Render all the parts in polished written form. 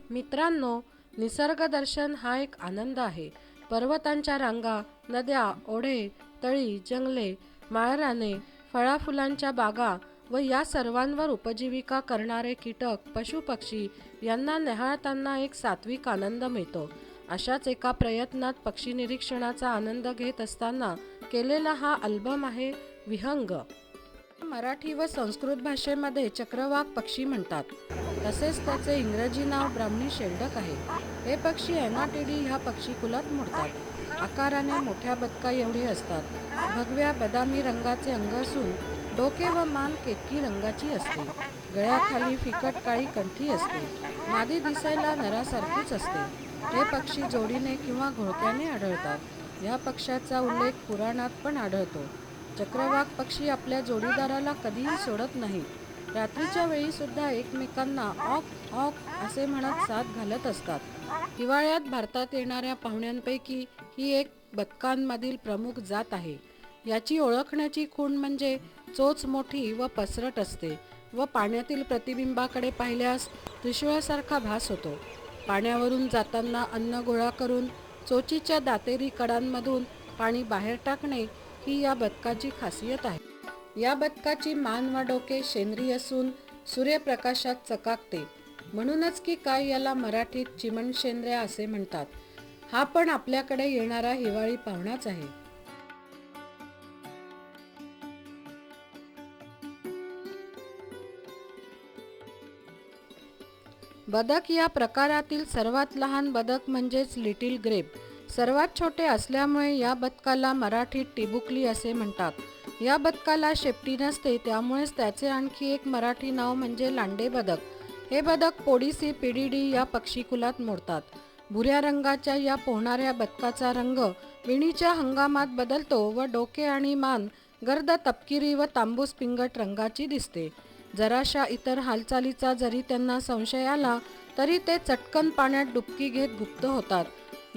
मित्रांनो, निसर्ग दर्शन हा एक आनंद आहे. पर्वतांच्या रांगा, नद्या, ओढे, तळी, जंगले, माळराने, फळाफुलांच्या बागा व या सर्वांवर उपजीविका करणारे कीटक, पशुपक्षी यांना न्याहाळताना एक सात्विक आनंद मिळतो. अशाच एका प्रयत्नात पक्षी निरीक्षणाचा आनंद घेत असताना केलेला हा अल्बम आहे विहंग. मराठी व संस्कृत भाषेमध्ये चक्रवाक पक्षी म्हणतात. तसेच त्याचे इंग्रजी नाव ब्राह्मणी शेल्डक आहे. हे पक्षी एनाटिडी ह्या पक्षी कुलात मोडतात. आकाराने मोठ्या बदका एवढे असतात. भगव्या बदामी रंगाचे अंग असून डोके व मान केतकी रंगाची असते. गळ्याखाली फिकट काळी कंठी असते. मादी दिसायला नरासारखीच असते. हे पक्षी जोडीने किंवा घोळक्याने आढळतात. या पक्ष्याचा उल्लेख पुराणात पण आढळतो. चक्रवाक पक्षी आपल्या जोडीदाराला कधीही सोडत नाहीत. रात्रीच्या वेळी सुद्धा एकमेकांना ऑक ऑक असे म्हणत साथ घालत असतात. हिवाळ्यात भारतात येणाऱ्या पाहुण्यांपैकी ही एक बदकांमधील प्रमुख जात आहे. याची ओळखण्याची खूण म्हणजे चोच मोठी व पसरट असते व पाण्यातील प्रतिबिंबाकडे पाहिल्यास त्रिशूळासारखा भास होतो. पाण्यावरून जाताना अन्न गोळा करून चोचीच्या दातेरी कडांमधून पाणी बाहेर टाकणे ही या बदकाची खासियत आहे. या बदकाची मान व डोके शेंद्री असून सूर्यप्रकाशात चकाकते. म्हणूनच की काय याला मराठीत चिमणशेंद्र्या असे म्हणतात. हा पण आपल्याकडे येणारा हिवाळी पाहुणाच आहे. बदक या प्रकारातील सर्वात लहान बदक म्हणजेच लिटिल ग्रेप. सर्वात छोटे असल्यामुळे या बदकाला मराठीत टिबुकली असे म्हणतात. या बदकाला शेपटी नसते, त्यामुळेच त्याचे आणखी एक मराठी नाव म्हणजे लांडे बदक. हे बदक पोडिसी पिडिडी या पक्षीकुलात मोडतात. भुऱ्या रंगाच्या या पोहणाऱ्या बदकाचा रंग विणीच्या हंगामात बदलतो व डोके आणि मान गर्द तपकिरी व तांबूस पिंगट रंगाची दिसते. जराशा इतर हालचालीचा जरी त्यांना संशय आला तरी ते चटकन पाण्यात डुबकी घेत गुप्त होतात.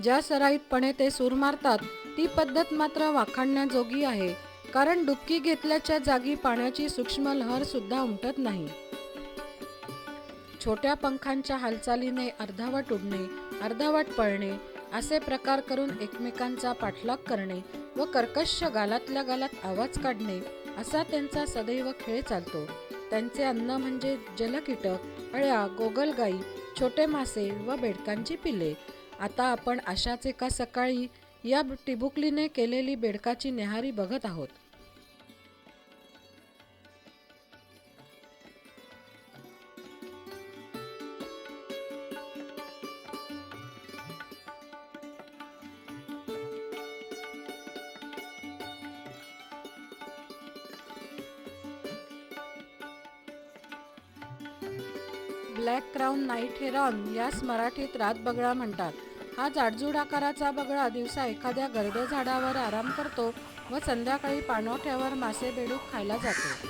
ज्या सराईतपणे ते सूर मारतात ती पद्धत मात्र वाखाणण्याजोगी आहे, कारण डुबकी घेतल्याच्या जागी पाण्याची सूक्ष्म लहर सुद्धा उमटत नाही. छोट्या पंखांच्या हालचालीने अर्धावट उडणे, अर्धावट पळणे असे प्रकार करून एकमेकांचा पाठलाग करणे व कर्कश गालातल्या गालात आवाज काढणे असा त्यांचा सदैव खेळ चालतो. त्यांचे अन्न म्हणजे जलकीटक, अळ्या, गोगलगाई, छोटे मासे व बेडकांची पिले. आता आपण अशाच एका सकाळी या टिबुकलीने केलेली बेडकाची न्याहारी बघत आहोत. ब्लॅक क्राऊन नाईट हेरॉन यास मराठीत रातबगळा म्हणतात. हा जाडजूड आकाराचा बगळा दिवसा एखाद्या गर्दे झाडावर आराम करतो व संध्याकाळी पाणवठ्यावर मासे बेडूक खायला जातो.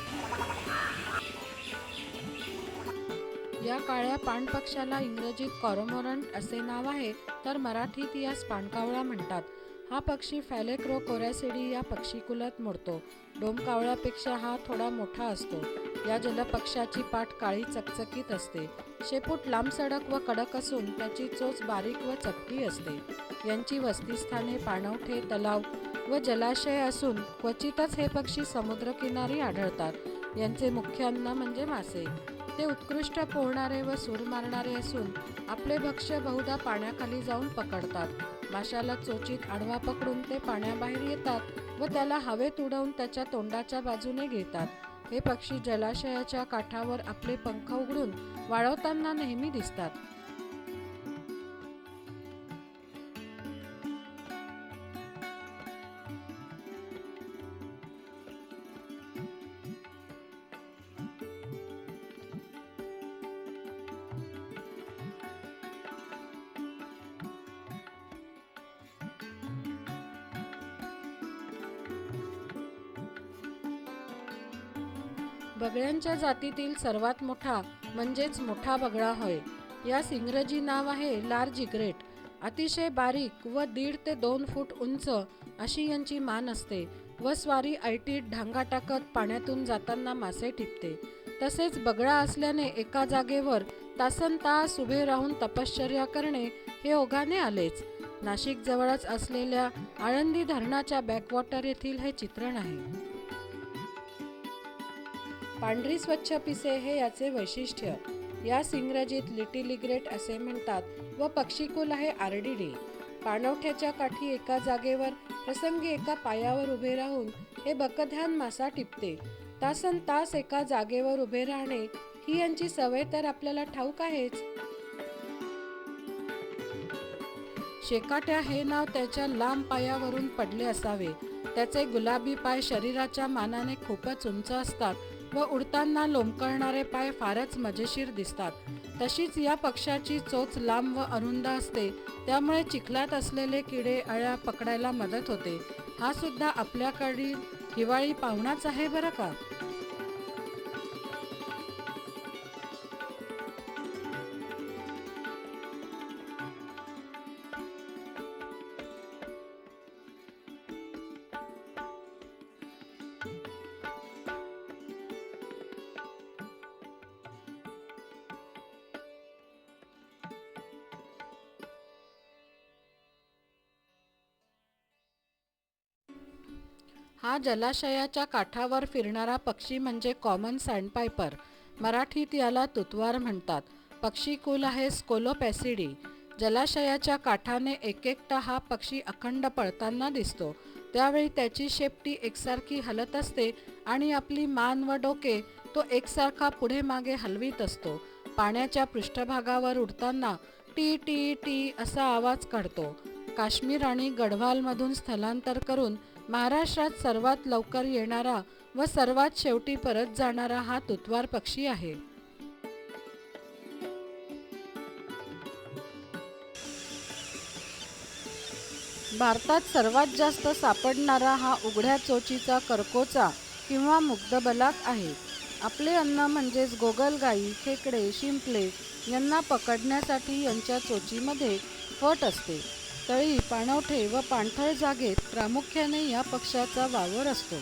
या काळ्या पाणपक्ष्याला इंग्रजीत कॉर्मोरंट असे नाव आहे, तर मराठीत यास पाणकावळा म्हणतात. हा पक्षी फॅलेक्रो कोरॅसिडी या पक्षीकुलात मोडतो. डोमकावळ्यापेक्षा हा थोडा मोठा असतो. या जलपक्ष्याची पाठ काळी चकचकीत असते. शेपूट लांबसडक व कडक असून त्याची चोच बारीक व चपटी असते. यांची वस्तीस्थाने पाणवठे, तलाव व जलाशय असून क्वचितच हे पक्षी समुद्रकिनारी आढळतात. यांचे मुख्य अन्न म्हणजे मासे. ते उत्कृष्ट पोहणारे व सूर मारणारे असून आपले भक्ष्य बहुधा पाण्याखाली जाऊन पकडतात. माशाला चोचीत आडवा पकडून ते पाण्याबाहेर येतात व त्याला हवेत उडवून त्याच्या तोंडाच्या बाजूने घेतात. हे पक्षी जलाशयाच्या काठावर आपले पंख उघडून वाळवताना नेहमी दिसतात. बगळ्यांच्या जातीतील सर्वात मोठा म्हणजेच मोठा बगळा होय. यास इंग्रजी नाव आहे लार्ज इग्रेट. अतिशय बारीक व 1.5 ते 2 फूट उंच अशी यांची मान असते व स्वारी ऐटीत ढांगा टाकत पाण्यातून जाताना मासे टिपते. तसेच बगळा असल्याने एका जागेवर तासनतास उभे राहून तपश्चर्या करणे हे ओघाने आलेच. नाशिक जवळच असलेल्या आळंदी धरणाच्या बॅकवॉटर येथील हे चित्रण आहे. पांढरी स्वच्छ पिसे हे याचे वैशिष्ट्य. यास इंग्रजीत लिटिल इग्रेट असे म्हणतात व पक्षीकुल आहे आरडीडी. पाणवठ्याच्या काठी एका जागेवर प्रसंगी एका पायावर उभे राहून हे बकध्यान मासा टिपते. तासनतास एका जागेवर उभे राहणे ही यांची सवय तर आपल्याला ठाऊक आहेच. शेकाट्या हे नाव त्याच्या लांब पायावरून पडले असावे. त्याचे गुलाबी पाय शरीराच्या मानाने खूपच उंच असतात व उडताना लोंबकळणारे पाय फारच मजेशीर दिसतात. तशीच या पक्ष्याची चोच लांब व अरुंद असते, त्यामुळे चिखलात असलेले किडे अळ्या पकडायला मदत होते. हा सुद्धा आपल्याकडील हिवाळी पाहुणाच आहे बरं का. हा जलाशयाच्या काठावर फिरणारा पक्षी म्हणजे कॉमन सँडपायपर. मराठीत याला तुतवार म्हणतात. पक्षीकुल आहे स्कोलोपॅसिडी. जलाशयाच्या काठाने एकेकटा हा पक्षी अखंड पळताना दिसतो. त्यावेळी त्याची शेपटी एकसारखी हलत असते आणि आपली मान व डोके तो एकसारखा पुढे मागे हलवीत असतो. पाण्याच्या पृष्ठभागावर उडताना टी टी टी असा आवाज काढतो. काश्मीर आणि गढवालमधून स्थलांतर करून महाराष्ट्रात सर्वात लवकर येणारा व सर्वात शेवटी परत जाणारा हा तुतवार पक्षी आहे. भारतात सर्वात जास्त सापडणारा हा उघड्या चोचीचा करकोचा किंवा मुग्धबलाक आहे. आपले अन्न म्हणजेच गोगलगाई, खेकडे, शिंपले यांना पकडण्यासाठी यांच्या चोचीमध्ये फट असते. तळी, पाणवठे व पाणथळ जागेत प्रामुख्याने या पक्ष्याचा वावर असतो.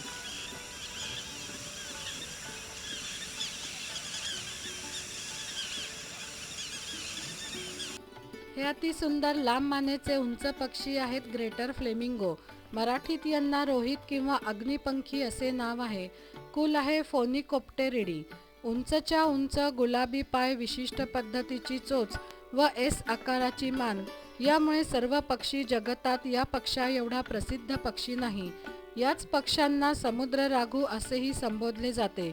हे अतिसुंदर लांब मानेचे उंच पक्षी आहेत ग्रेटर फ्लेमिंगो. मराठीत यांना रोहित किंवा अग्निपंखी असे नाव आहे. कुल आहे फोनिकोप्टेरिडी. उंचच्या उंच गुलाबी पाय, विशिष्ट पद्धतीची चोच व एस आकाराची मान यामुळे सर्व पक्षी जगतात या पक्षा एवढा प्रसिद्ध पक्षी नाही. याच पक्ष्यांना समुद्र राघू असेही संबोधले जाते.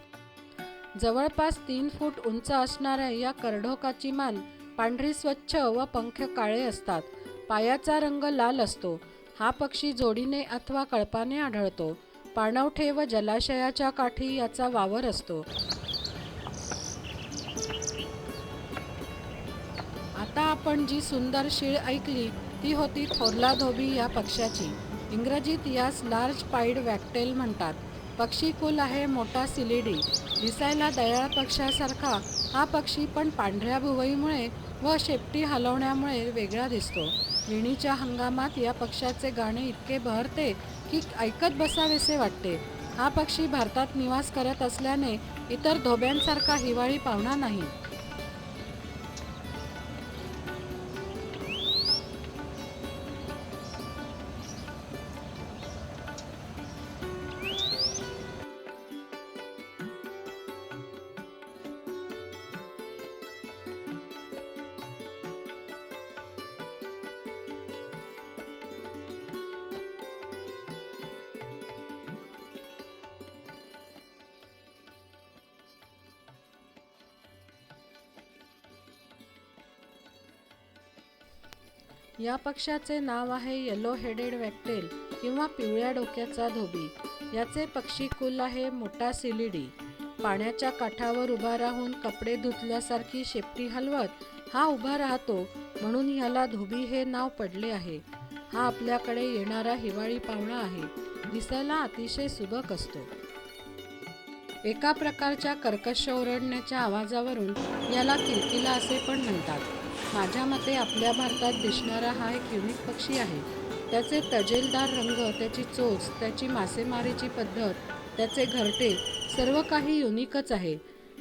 जवळपास 3 फूट उंच असणाऱ्या या करढोकाची मान पांढरी स्वच्छ व पंख काळे असतात. पायाचा रंग लाल असतो. हा पक्षी जोडीने अथवा कळपाने आढळतो. पाणवठे व जलाशयाच्या काठी याचा वावर असतो. आता आपण जी सुंदर शीळ ऐकली ती होती थोरला धोबी या पक्ष्याची. इंग्रजीत यास लार्ज पाईड वॅकटेल म्हणतात. पक्षीकुल आहे मोठा सिलिडी. दिसायला दयाळ पक्ष्यासारखा हा पक्षी पण पांढऱ्या भुवईमुळे व शेपटी हलवण्यामुळे वेगळा दिसतो. विणीच्या हंगामात या पक्ष्याचे गाणे इतके बहरते की ऐकत बसावेसे वाटते. हा पक्षी भारतात निवास करत असल्याने इतर धोब्यांसारखा हिवाळी पाहुणा नाही. या पक्ष्याचे नाव आहे येलो हेडेड वॅकटेल किंवा पिवळ्या डोक्याचा धोबी. याचे पक्षीकुल आहे मोठा सिलिडी. पाण्याच्या काठावर उभा राहून कपडे धुतल्यासारखी शेपटी हलवत हा उभा राहतो, म्हणून ह्याला धोबी हे नाव पडले आहे. हा आपल्याकडे येणारा हिवाळी पाहुणा आहे. दिसायला अतिशय सुबक असतो. एका प्रकारच्या कर्कश ओरडण्याच्या आवाजावरून याला किलकिला असे पण म्हणतात. माझ्या मते आपल्या भारतात दिसणारा हा एक युनिक पक्षी आहे. त्याचे तजेलदार रंग, त्याची चोच, त्याची मासेमारीची पद्धत, त्याचे घरटे सर्व काही युनिकच आहे.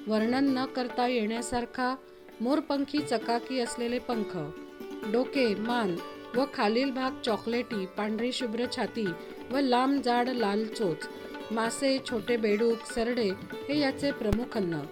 वर्णन न करता येण्यासारखा मोरपंखी चकाकी असलेले पंख, डोके, मान व खालील भाग चॉकलेटी, पांढरी शुभ्र छाती व लांब जाड लाल चोच. मासे, छोटे बेडूक, सरडे हे याचे प्रमुख अन्न.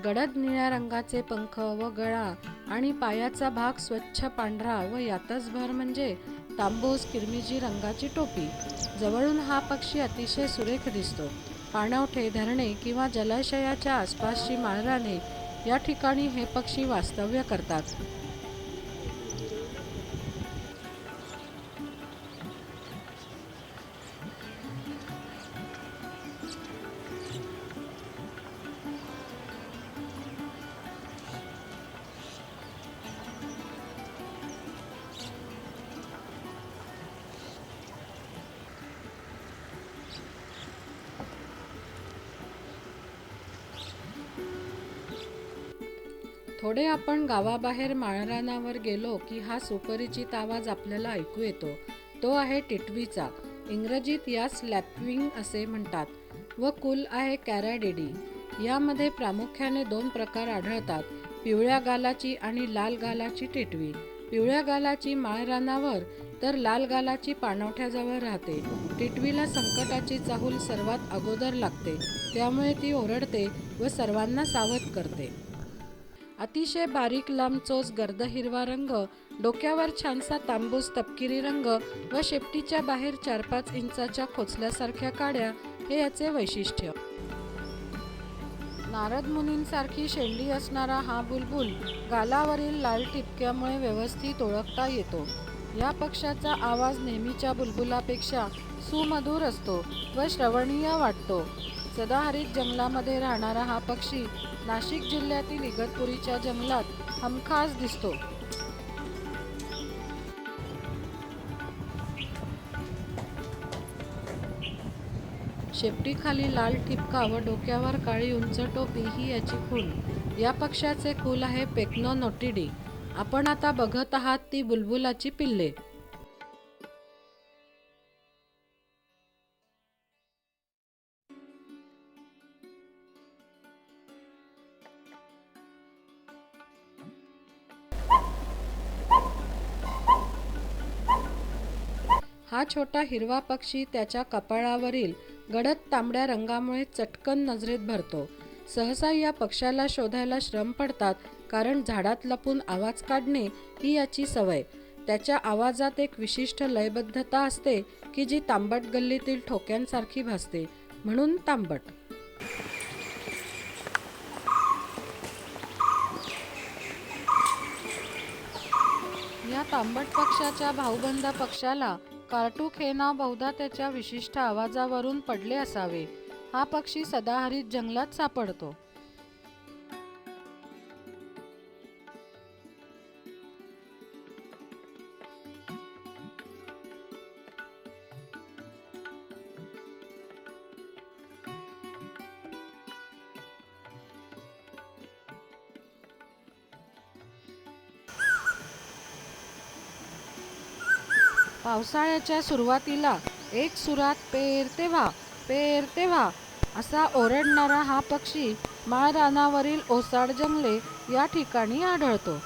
गडद निळ्या रंगाचे पंख व गळा आणि पायाचा भाग स्वच्छ पांढरा व यातच भर म्हणजे तांबूस किरमिजी रंगाची टोपी. जवळून हा पक्षी अतिशय सुरेख दिसतो. पाणवठे, धरणे किंवा जलाशयाच्या आसपासची माळराने या ठिकाणी हे पक्षी वास्तव्य करतात. थोडे आपण गावाबाहेर माळरानावर गेलो की हा सुपरिचित आवाज आपल्याला ऐकू येतो. तो आहे टिटवीचा. इंग्रजीत यास लॅपविंग असे म्हणतात व कुल आहे कॅराडिडी. यामध्ये प्रामुख्याने 2 प्रकार आढळतात, पिवळ्या गालाची आणि लाल गालाची टिटवी. पिवळ्या गालाची माळरानावर तर लाल गालाची पाणवठ्याजवळ राहते. टिटवीला संकटाची चाहूल सर्वात अगोदर लागते, त्यामुळे ती ओरडते व सर्वांना सावध करते. अतिशय बारीक लांब चोच, गर्द हिरवा रंग, डोक्यावर छानसा तांबूस तपकिरी रंग व शेपटीच्या बाहेर 4-5 इंचाच्या खोचल्यासारख्या काड्या हे याचे वैशिष्ट्य. नारद मुनींसारखी शेंडी असणारा हा बुलबुल गालावरील लाल ठिपक्यामुळे व्यवस्थित ओळखता येतो. या पक्ष्याचा आवाज नेहमीच्या बुलबुलापेक्षा सुमधुर असतो व श्रवणीय वाटतो. सदाहरित जंगलामध्ये राहणारा हा पक्षी नाशिक जिल्ह्यातील इगतपुरीच्या जंगलात हमखास दिसतो. शेपटीखाली लाल ठिपका व डोक्यावर काळी उंच टोपी ही याची खूण. या पक्ष्याचे कुल आहे पेक्नोनोटिडी. आपण आता बघत आहात ती बुलबुलाची पिल्ले. हा छोटा हिरवा पक्षी त्याच्या कपाळावरील गडद तांबड्या रंगामुळे चटकन नजरेत भरतो. सहसा या पक्ष्याला शोधायला श्रम पडतात, कारण झाडात लपून आवाज काढणे ही याची सवय. त्याच्या आवाजात एक विशिष्ट लयबद्धता असते की जी तांबट गल्लीतील ठोक्यांसारखी भासते, म्हणून तांबट. या तांबट पक्षाच्या भाऊबंद पक्षाला कार्टूक हे नाव बहुधा त्याच्या विशिष्ट आवाजावरून पडले असावे. हा पक्षी सदाहरित जंगलात सापडतो. पावसाळ्याच्या सुरुवातीला एक सुरात पेरते व्हा, पेरते व्हा असा ओरडणारा हा पक्षी माळरानावरील ओसाड जंगले या ठिकाणी आढळतो.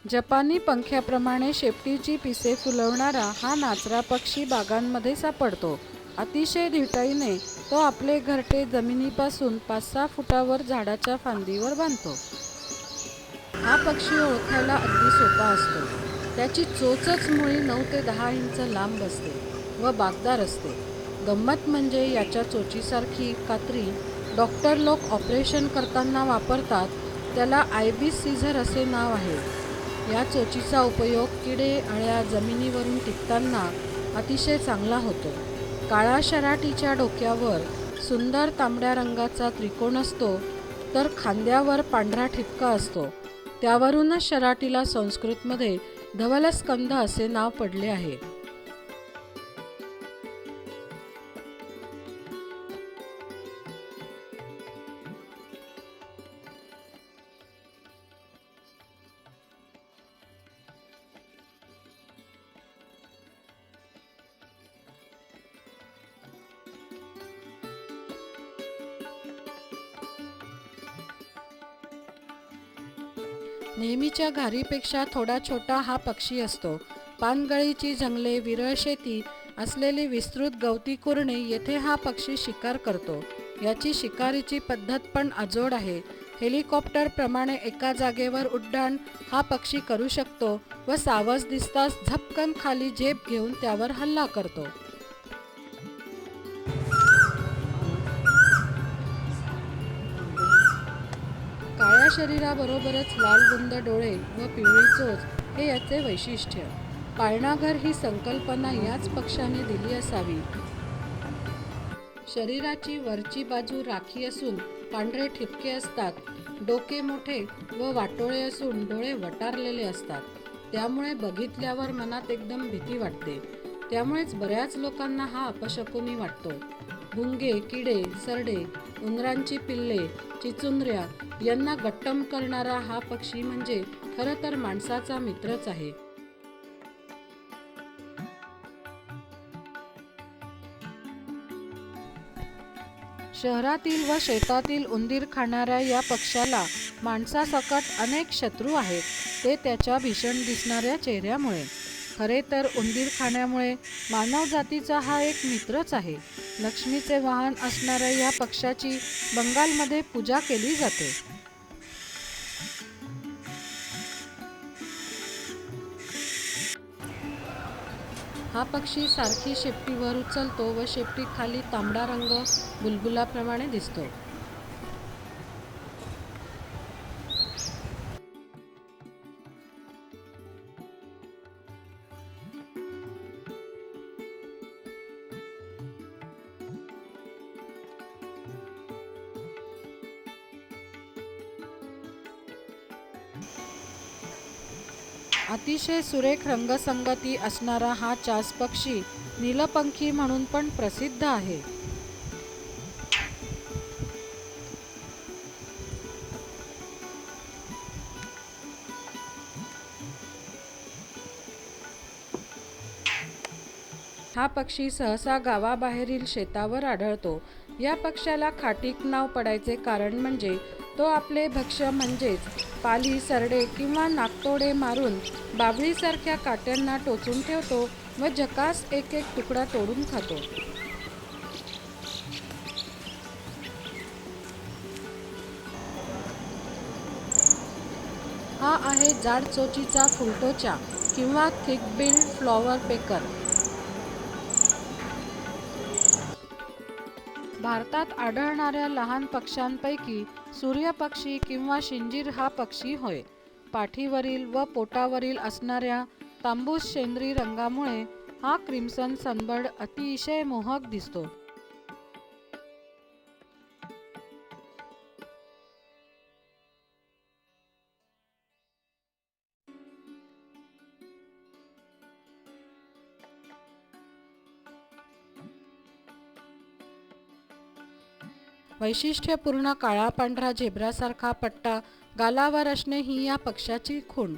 जपानी पंख्याप्रमाणे शेपटीची पिसे फुलवणारा हा नाचरा पक्षी बागांमध्ये सापडतो. अतिशय धिटाईने तो आपले घरटे जमिनीपासून 5-6 फुटावर झाडाच्या फांदीवर बांधतो. हा पक्षी ओळखायला अगदी सोपा असतो. त्याची चोचच मुळी 9 ते 10 इंच लांब असते व बाकदार असते. गंमत म्हणजे याच्या चोचीसारखी कात्री डॉक्टर लोक ऑपरेशन करताना वापरतात त्याला आयबिस सीझर असे नाव आहे. या चोचीचा उपयोग किडे अळ्या जमिनीवरून टिपताना अतिशय चांगला होतो. काळ्या शराटीच्या डोक्यावर सुंदर तांबड्या रंगाचा त्रिकोण असतो तर खांद्यावर पांढरा ठिपका असतो. त्यावरूनच शराटीला संस्कृतमध्ये धवलस्कंद असे नाव पडले आहे. नेहमीच्या घारीपेक्षा थोडा छोटा हा पक्षी असतो. पानगळीची जंगले, विरळ शेती असलेली विस्तृत गवती कुरणे येथे हा पक्षी शिकार करतो. याची शिकारीची पद्धत पण अजोड आहे. हेलिकॉप्टर प्रमाणे एका जागेवर उड्डाण हा पक्षी करू शकतो व सावज दिसताच झपकन खाली झेप घेऊन त्यावर हल्ला करतो. काळ्या शरीराबरोबरच लाल बुंद डोळे व पिवळी चोच हे याचे वैशिष्ट्य. पाळणाघर ही संकल्पना याच पक्षाने दिली असावी. शरीराची वरची बाजू राखी असून पांढरे ठिपके असतात. डोके मोठे व वाटोळे असून डोळे वटारलेले असतात. त्यामुळे बघितल्यावर मनात एकदम भीती वाटते. त्यामुळेच बऱ्याच लोकांना हा अपशकुनी वाटतो. भुंगे, किडे, सरडे, उंदरांची पिल्ले, चिचुंद्र्या यांना गट्टम करणारा हा पक्षी म्हणजे खरं तर माणसाचा मित्रच आहे. शहरातील व शेतातील उंदीर खाणाऱ्या या पक्षाला माणसासकट अनेक शत्रू आहेत. ते त्याच्या भीषण दिसणाऱ्या चेहऱ्यामुळे. खरे तर उंदीर खाण्यामुळे मानव जातीचा हा एक मित्रच आहे. लक्ष्मीचे वाहन असणाऱ्या या पक्षाची बंगालमध्ये पूजा केली जाते. हा पक्षी सारखी शेपटीवर उचलतो व शेपटी खाली तांबडा रंग बुलबुलाप्रमाणे दिसतो. अतिशय सुरेख रंगसंगती असणारा हा चास पक्षी नीलपंखी म्हणून पण प्रसिद्ध आहे. हा पक्षी सहसा गावाबाहेरील शेतावर आढळतो. या पक्ष्याला खाटीक नाव पडायचे कारण म्हणजे तो आपले भक्ष्य म्हणजेच पाली, सरडे किंवा नाकतोडे मारून बाभळीसारख्या काट्यांना टोचून ठेवतो व जकास एक एक तुकडा तोडून खातो. हा आहे जाड चोचीचा फुलटोचा किंवा थिक-बिल्ड फ्लॉवर पेकर. भारतात आढळणाऱ्या लहान पक्ष्यांपैकी सूर्यपक्षी किंवा शिंजीर हा पक्षी होय. पाठीवरील व पोटावरील असणाऱ्या तांबूस शेंद्री रंगामुळे हा क्रिम्सन सनबर्ड अतिशय मोहक दिसतो. वैशिष्ट्यपूर्ण काळा पांढरा झेब्रासारखा पट्टा गालावर असणे ही या पक्ष्याची खूण.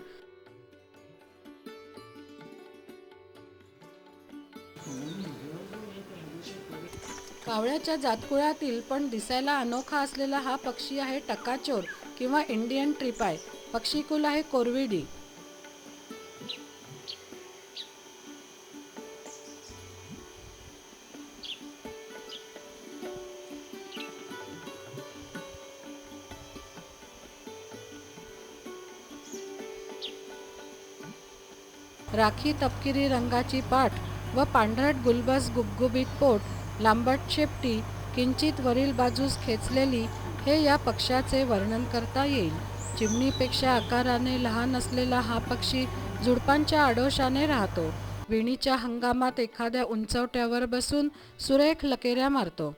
कावळ्याच्या जातकुळातील पण दिसायला अनोखा असलेला हा पक्षी आहे टकाचोर किंवा इंडियन ट्रिपाय. पक्षीकुल आहे कोरविडी. राखी तपकिरी रंगाची पाठ व पांढरट गुलबस गुबगुबीत पोट, लांबट शेपटी, किंचित वरील बाजूस खेचलेली हे या पक्ष्याचे वर्णन करता येईल. चिमणीपेक्षा आकाराने लहान असलेला हा पक्षी झुडपांच्या आडोशाने राहतो. विणीच्या हंगामात एखाद्या उंचवट्यावर बसून सुरेख लकेऱ्या मारतो.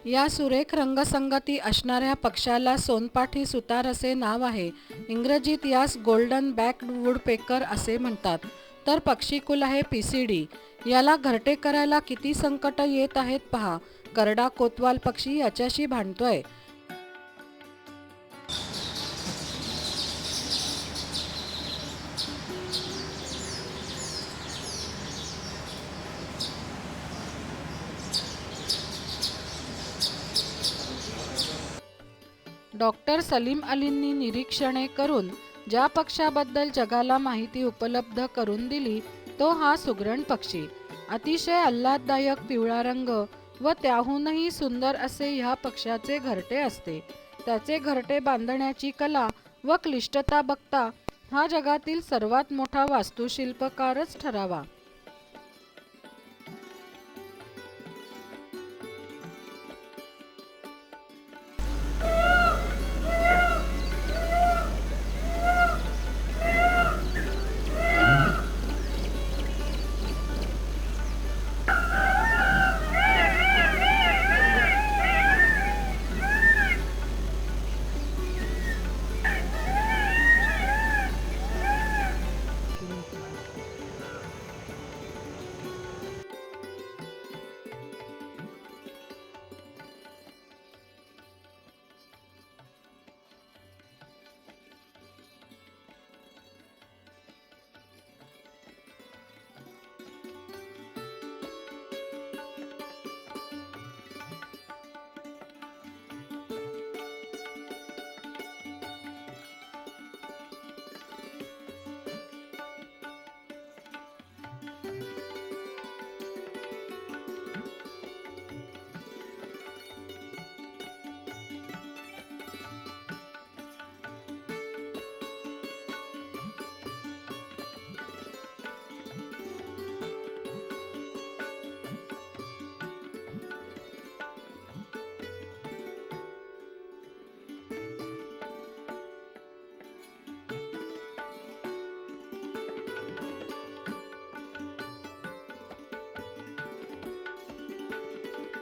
या सुरेख रंगसंगती असणाऱ्या पक्ष्याला सोनपाठी सुतार असे नाव आहे. इंग्रजीत यास गोल्डन बॅक्ड वुडपेकर असे म्हणतात. तर पक्षीकुल आहे पिसिडी. याला घरटे करायला किती संकट येत आहेत पहा. करडा कोतवाल पक्षी याच्याशी भांडतोय. डॉक्टर सलीम अलींनी निरीक्षणे करून ज्या पक्षाबद्दल जगाला माहिती उपलब्ध करून दिली तो हा सुगरण पक्षी. अतिशय आल्हाददायक पिवळा रंग व त्याहूनही सुंदर असे ह्या पक्ष्याचे घरटे असते. त्याचे घरटे बांधण्याची कला व क्लिष्टता बघता हा जगातील सर्वात मोठा वास्तुशिल्पकारच ठरावा.